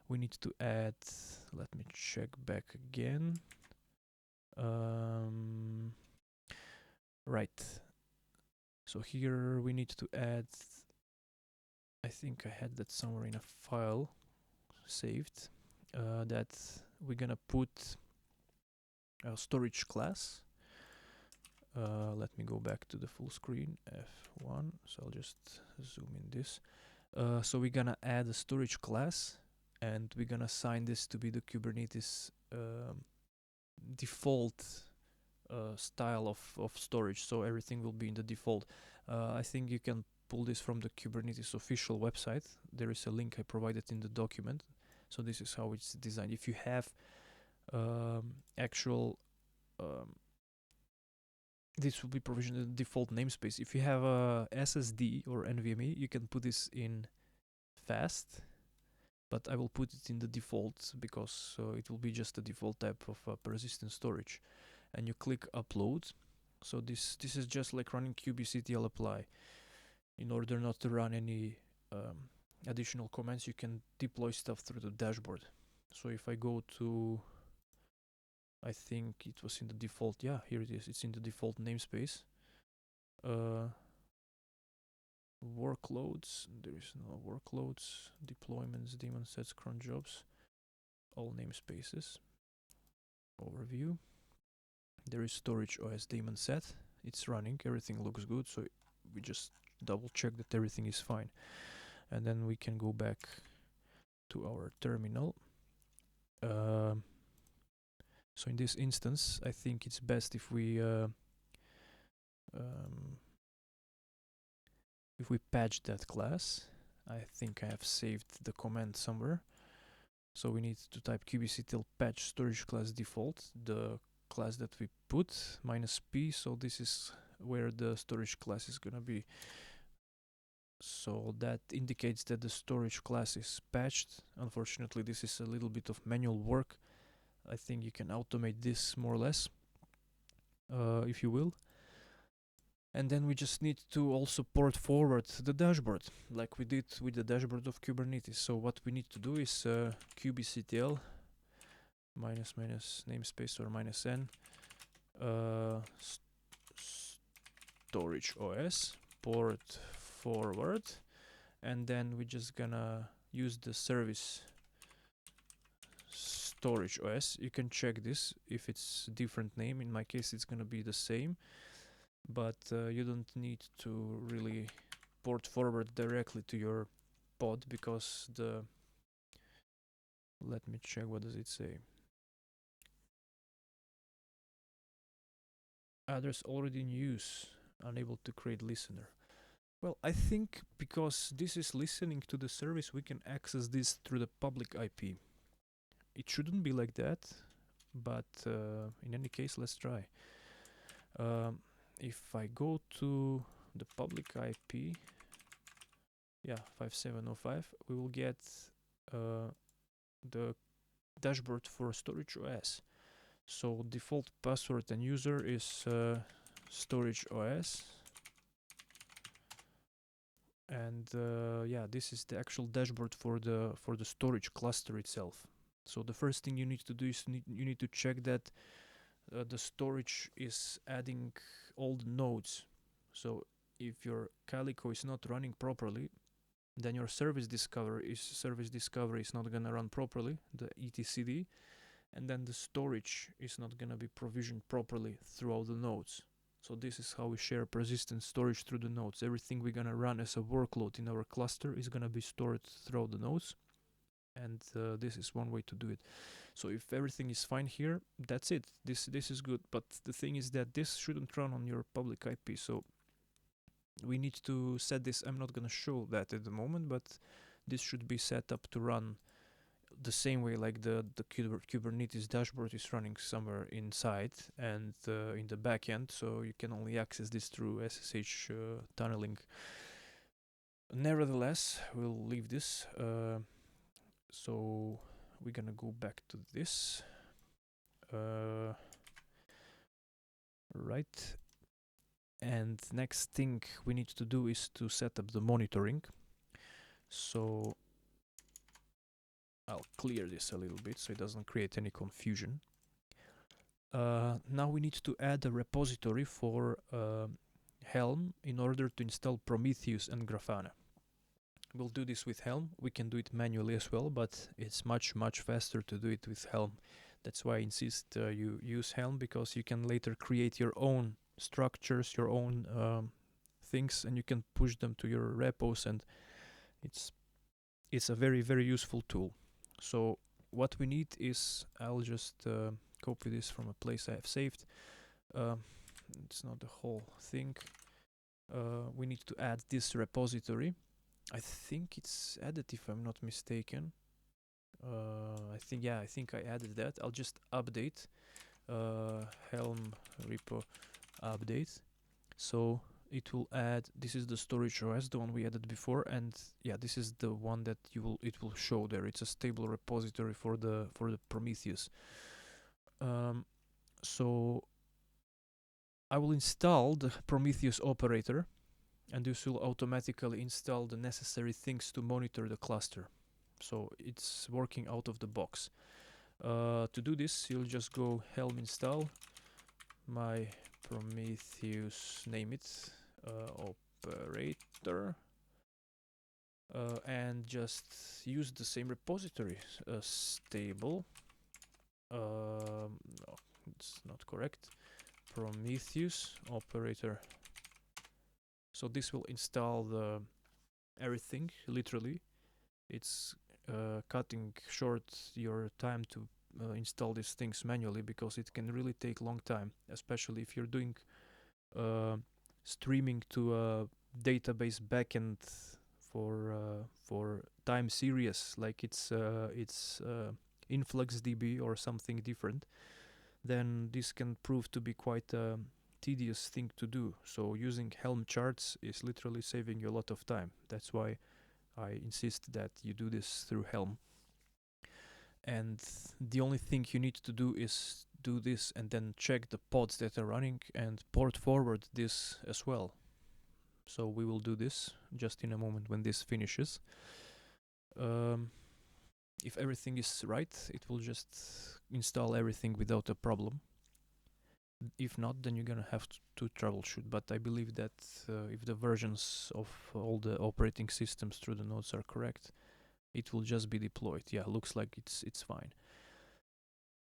we need to add, let me check back again. Right. So here we need to add, I think I had that somewhere in a file saved, that we're gonna put a storage class. Let me go back to the full screen, F1, so I'll just zoom in this. So we're gonna add a storage class, and we're gonna assign this to be the Kubernetes default style of storage, so everything will be in the default. I think you can pull this from the Kubernetes official website. There is a link I provided in the document. So this is how it's designed. If you have actual this will be provisioned in the default namespace. If you have a SSD or NVMe, you can put this in fast, but I will put it in the default because it will be just a default type of persistent storage. And you click upload. So this is just like running kubectl apply. In order not to run any additional commands, you can deploy stuff through the dashboard. So if I go to, I think it was in the default, yeah, here it is, it's in the default namespace. Workloads, there is no workloads, deployments, daemon sets, cron jobs, all namespaces. Overview. There is storage OS daemon set, it's running, everything looks good, so we just double check that everything is fine. And then we can go back to our terminal. So in this instance, I think it's best if we patch that class. I think I have saved the command somewhere. So we need to type kubectl patch storage class default, the class that we put, -p. So this is where the storage class is gonna be. So that indicates that the storage class is patched. Unfortunately, this is a little bit of manual work. I think you can automate this more or less, if you will. And then we just need to also port forward the dashboard, like we did with the dashboard of Kubernetes. So what we need to do is kubectl namespace or -n storage OS port forward, and then we're just gonna use the service storage OS. You can check this if it's a different name. In my case, it's gonna be the same, but you don't need to really port forward directly to your pod, because let me check, what does it say? Address already in use, unable to create listener. Well, I think because this is listening to the service, we can access this through the public IP. It shouldn't be like that, but in any case, let's try. If I go to the public IP, yeah, 5705, we will get the dashboard for storage OS. So default password and user is storage OS, and yeah, this is the actual dashboard for the storage cluster itself. So the first thing you need to do is you need to check that the storage is adding all the nodes. So if your Calico is not running properly, then your service discovery is not gonna run properly, the etcd, and then the storage is not gonna be provisioned properly throughout the nodes. So this is how we share persistent storage through the nodes. Everything we're gonna run as a workload in our cluster is gonna be stored throughout the nodes, and this is one way to do it. So if everything is fine here, that's it. This is good. But the thing is that this shouldn't run on your public IP. So we need to set this. I'm not gonna show that at the moment, but this should be set up to run the same way like the Kubernetes dashboard is running somewhere inside and in the backend. So you can only access this through SSH tunneling. Nevertheless, we'll leave this. So we're gonna go back to this. Right. And next thing we need to do is to set up the monitoring. So I'll clear this a little bit so it doesn't create any confusion. Now we need to add a repository for Helm in order to install Prometheus and Grafana. We'll do this with Helm. We can do it manually as well, but it's much faster to do it with Helm. That's why I insist you use Helm, because you can later create your own structures, your own things, and you can push them to your repos, and it's a very useful tool. So what we need is, I'll just copy this from a place I have saved. It's not the whole thing. We need to add this repository. I think it's added, if I'm not mistaken. I think I added that. I'll just update Helm repo update. So it will add, this is the storage OS, the one we added before, and yeah, this is the one that it will show there. It's a stable repository for the Prometheus. So I will install the Prometheus operator, and this will automatically install the necessary things to monitor the cluster. So it's working out of the box. To do this, you'll just go Helm install my Prometheus, name it, operator, and just use the same repository, stable, no, it's not correct, Prometheus operator. So this will install everything, literally. It's cutting short your time to install these things manually, because it can really take a long time, especially if you're doing streaming to a database backend for time series, like it's InfluxDB or something different. Then this can prove to be quite a tedious thing to do. So using Helm charts is literally saving you a lot of time. That's why I insist that you do this through Helm. And the only thing you need to do is do this and then check the pods that are running and port forward this as well. So we will do this just in a moment when this finishes. If everything is right, it will just install everything without a problem. If not, then you're gonna have to troubleshoot. But I believe that if the versions of all the operating systems through the nodes are correct, it will just be deployed. Yeah, looks like it's fine.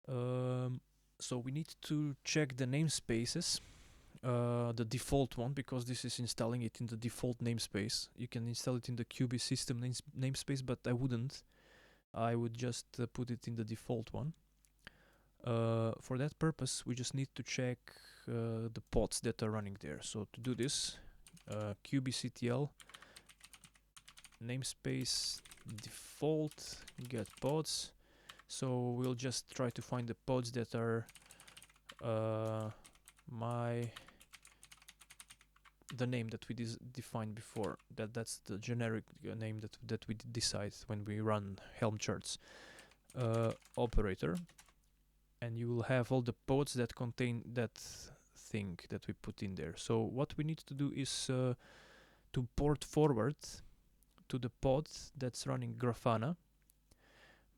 So we need to check the namespaces, the default one, because this is installing it in the default namespace. You can install it in the QB system namespace, but I wouldn't. I would just put it in the default one. For that purpose, we just need to check the pods that are running there. So to do this, kubectl namespace default get pods. So we'll just try to find the pods that are the name that we defined before. That's the generic name that we decide when we run Helm charts. Operator, and you will have all the pods that contain that thing that we put in there. So what we need to do is to port forward to the pod that's running Grafana,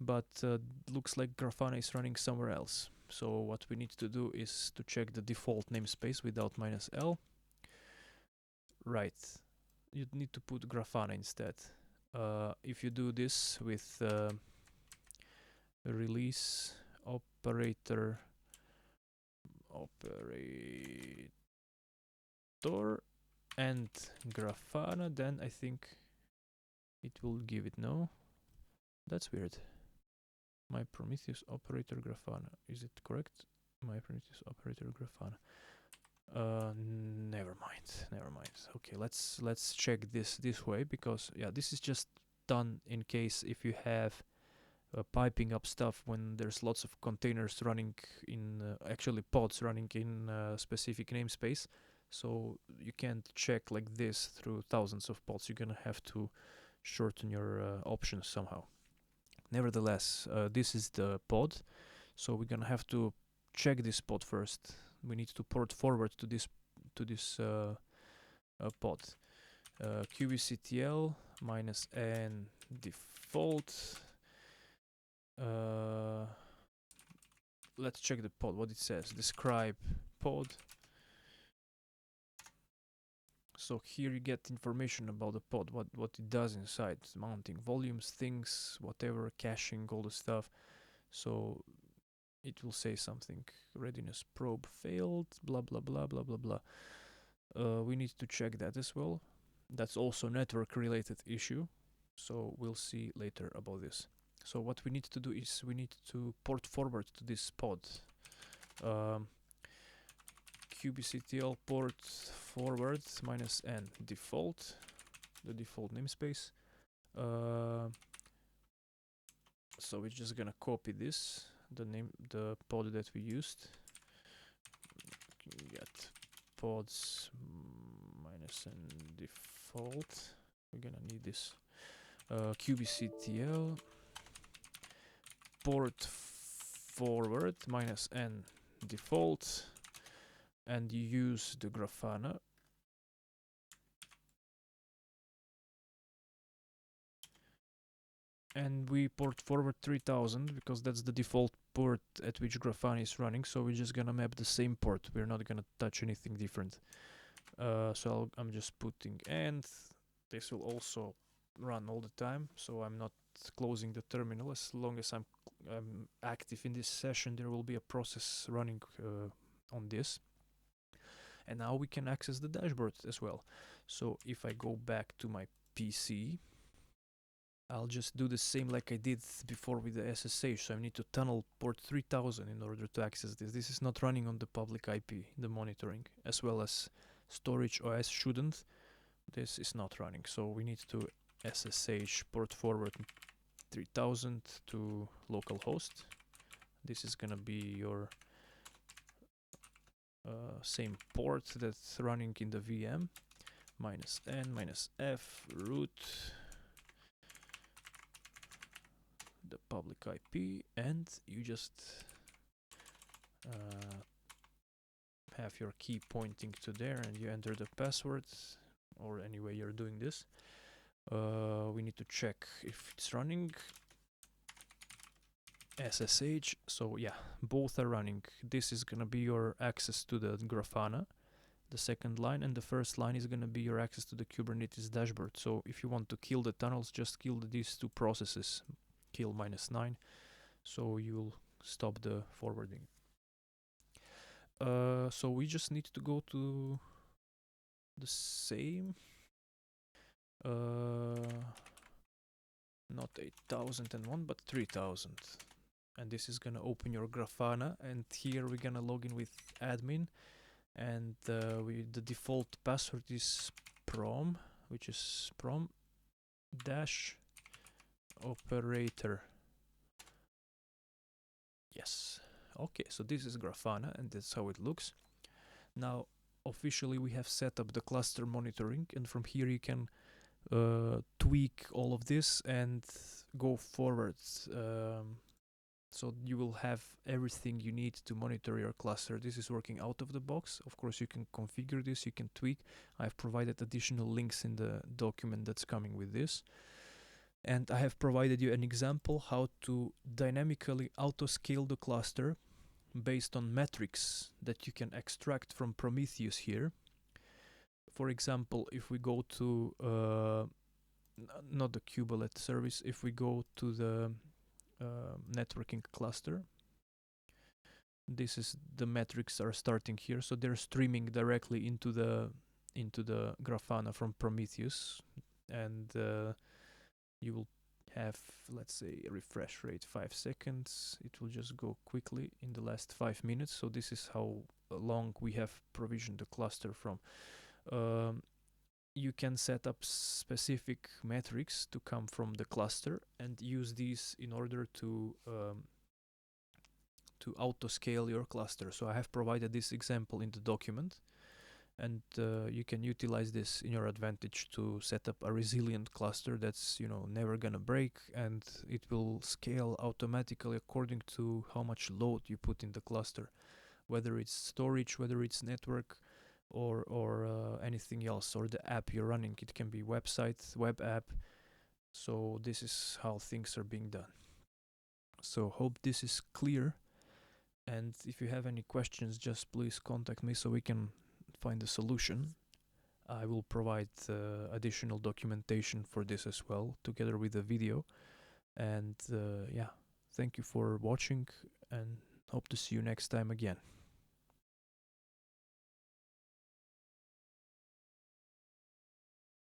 but looks like Grafana is running somewhere else. So what we need to do is to check the default namespace without -l. Right, you need to put Grafana instead. If you do this with release operator and Grafana, then I think it will give it. No, that's weird. My Prometheus operator Grafana, is it correct? My Prometheus operator Grafana. Never mind. Okay, let's check this way, because yeah, this is just done in case if you have piping up stuff when there's lots of containers running in actually pods running in specific namespace. So you can't check like this through thousands of pods. You're gonna have to shorten your options somehow. Nevertheless, this is the pod, so we're gonna have to check this pod first. We need to port forward to this pod. kubectl -n default. Let's check the pod, what it says. Describe pod. So here you get information about the pod, what it does inside, mounting volumes, things, whatever, caching, all the stuff. So it will say something, readiness probe failed, blah blah blah blah blah blah. We need to check that as well. That's also network related issue, so we'll see later about this. So what we need to do is we need to port forward to this pod. kubectl port forward -n default, the default namespace. So we're just gonna copy this, the pod that we used. Get pods -n default. We're gonna need this. kubectl port forward -n default, and you use the Grafana. And we port forward 3000 because that's the default port at which Grafana is running. So we're just gonna map the same port. We're not gonna touch anything different. So I'm just putting, and this will also run all the time. So I'm not closing the terminal. As long as I'm active in this session, there will be a process running on this. And now we can access the dashboard as well. So if I go back to my PC, I'll just do the same like I did before with the SSH. So I need to tunnel port 3000 in order to access this. This is not running on the public IP, the monitoring, as well as storage OS shouldn't. This is not running. So we need to SSH port forward 3000 to localhost. This is gonna be your same port that's running in the VM. -n -f root the public IP, and you just have your key pointing to there, and you enter the password, or any way you're doing this. We need to check if it's running. SSH. So yeah, both are running. This is gonna be your access to the Grafana, the second line, and the first line is gonna be your access to the Kubernetes dashboard. So if you want to kill the tunnels, just kill these two processes, kill -9. So you'll stop the forwarding. So we just need to go to the same, not 8001 but 3000, and this is gonna open your Grafana, and here we're gonna log in with admin, and the default password is prom, which is prom dash operator. Yes. Okay, so this is Grafana, and that's how it looks. Now officially we have set up the cluster monitoring, and from here you can tweak all of this and go forward. So you will have everything you need to monitor your cluster. This is working out of the box. Of course, you can configure this, you can tweak. I've provided additional links in the document that's coming with this. And I have provided you an example how to dynamically auto-scale the cluster based on metrics that you can extract from Prometheus here. For example, if we go to, not the kubelet service, if we go to the networking cluster, this is the metrics are starting here, so they're streaming directly into the Grafana from Prometheus, and you will have, let's say, a refresh rate 5 seconds. It will just go quickly in the last 5 minutes. So this is how long we have provisioned the cluster from. You can set up specific metrics to come from the cluster and use these in order to auto-scale your cluster. So I have provided this example in the document, and you can utilize this in your advantage to set up a resilient cluster that's, you know, never gonna break, and it will scale automatically according to how much load you put in the cluster, whether it's storage, whether it's network, or anything else, or the app you're running. It can be website, web app. So this is how things are being done. So hope this is clear, and if you have any questions, just please contact me so we can find a solution. I will provide additional documentation for this as well, together with the video. And yeah, thank you for watching, and hope to see you next time again.